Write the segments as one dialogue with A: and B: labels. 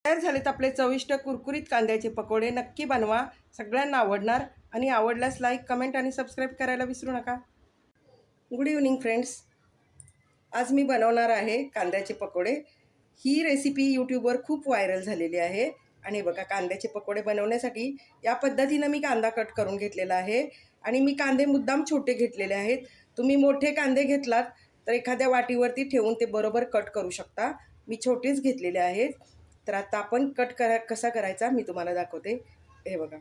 A: तयार झालेत आपले चविष्ट कुरकुरीत कांद्याचे पकोडे. नक्की बनवा, सगळ्यांना आवडणार. आणि आवडल्यास लाईक, कमेंट आणि सबस्क्राईब करायला विसरू नका. Good evening friends. आज मी बनवणार आहे कांद्याचे पकोडे. ही रेसिपी यूट्यूबवर खूप व्हायरल झालेली आहे. आणि बघा, कांद्याचे पकोडे बनवण्यासाठी या पद्धतीनं मी कांदा कट करून घेतलेला आहे. आणि मी कांदे मुद्दाम छोटे घेतलेले आहेत. तुम्ही मोठे कांदे घेतलात तर एखाद्या वाटीवरती ठेवून ते बरोबर कट करू शकता. मी छोटेच घेतलेले आहेत. तर आता आपण कसा करायचा मी तुम्हाला दाखवते. हे बघा,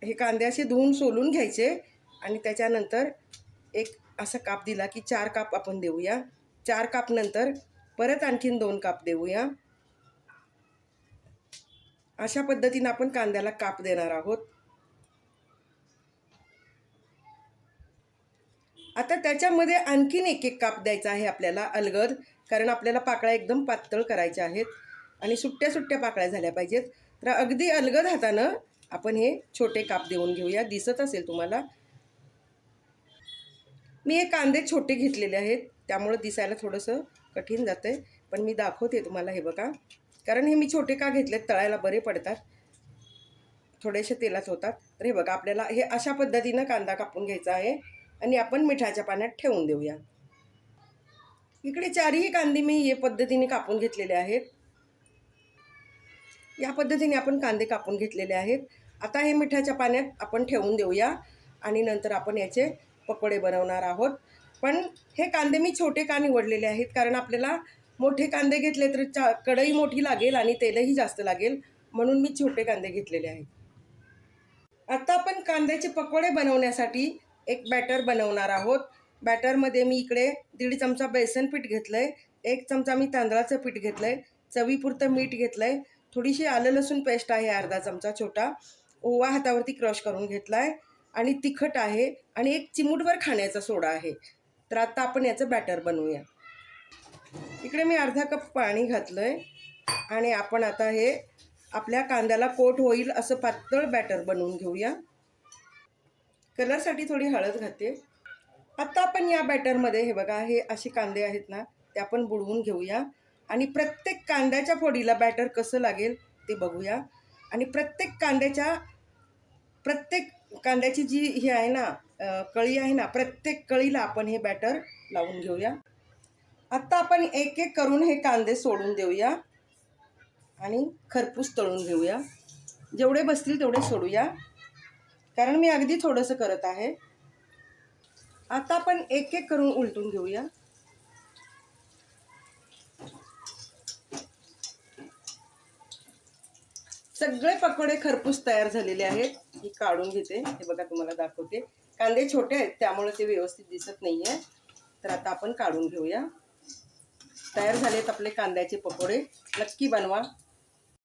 A: हे कांदे असे धुवून सोलून घ्यायचे आणि त्याच्यानंतर एक असा काप दिला की 4 काप आपण देऊया. 4 काप नंतर परत आणखीन 2 काप देऊया. अशा पद्धतीने आपण कांद्याला काप देणार आहोत. आता त्याच्यामध्ये आणखीन एक काप द्यायचा आहे आपल्याला अलगद, कारण आपल्याला पाकळ्या एकदम पातळ करायच्या आहेत आणि सुट्ट्या सुट्ट्या पाकळ्या झाल्या पाहिजेत. तर अगदी अलगद हातानं आपण हे छोटे काप देऊन घेऊया. दिसत असेल तुम्हाला. मी हे कांदे छोटे घेतलेले आहेत, त्यामुळे दिसायला थोडंसं कठीण जातं आहे, पण मी दाखवते तुम्हाला. हे बघा, कारण हे मी छोटे का घेतलेत, तळायला बरे पडतात, थोडेसे तेलात होतात. तर हे बघा, आपल्याला हे अशा पद्धतीनं कांदा कापून घ्यायचा आहे आणि आपण मिठाच्या पाण्यात ठेवून देऊया. इकडे 4ही कांदे मी या पद्धतीने कापून घेतलेले आहेत. या पद्धतीने आपण कांदे कापून घेतलेले आहेत. आता हे मिठाच्या पाण्यात आपण ठेवून देऊया आणि नंतर आपण याचे पकोडे बनवणार आहोत. पण हे कांदे मी छोटे का निवडलेले आहेत, कारण आपल्याला मोठे कांदे घेतले तर कढई मोठी लागेल आणि तेलही जास्त लागेल, म्हणून मी छोटे कांदे घेतलेले आहेत. आता आपण कांद्याचे पकोडे बनवण्यासाठी एक बॅटर बनवणार आहोत. बॅटरमध्ये मी इकडे 1.5 चमचा बेसन पीठ घेतलं आहे, 1 चमचा मी तांदळाचं पीठ घेतलं आहे, चवीपुरतं मीठ घेतलं आहे, थोडीशी आलं लसूण पेस्ट आहे अर्धा चमचा छोटा, ओवा हातावरती क्रश करून घेतला आहे आणि तिखट आहे आणि 1 चिमूटभर खाण्याचा सोडा आहे. तर आता आपण याचं बॅटर बनवूया. इकडे मी अर्धा कप पाणी घातलं आहे आणि आपण आता हे आपल्या कांद्याला कोट होईल असं पातळ बॅटर बनवून घेऊया. कलरसाठी थोडी हळद घालते. आता आपण या बॅटरमध्ये हे बघा, हे असे कांदे आहेत ना, ते आपण बुडवून घेऊया आणि प्रत्येक कांद्याच्या फोडीला बॅटर कसं लागेल ते बघूया. आणि प्रत्येक कांद्याची जी ही आहे ना, कळी आहे ना, प्रत्येक कळीला आपण हे बॅटर लावून घेऊया. आता आपण एक एक करून हे कांदे सोडून देऊया आणि खरपूस तळून घेऊया. जेवढे बसतील तेवढे सोडूया, कारण मी अगदी थोडंसं करत आहे. आता आपण एक एक करून उलटून घेऊया. सगळे पकोडे खरपूस तयार झालेले आहेत. मी काढून घेते. हे बघा, तुम्हाला दाखवते. कांदे छोटे आहेत त्यामुळे ते व्यवस्थित दिसत नाही आहे. तर आता आपण काढून घेऊया. तयार झालेत आपले कांद्याचे पकोडे. नक्की बनवा.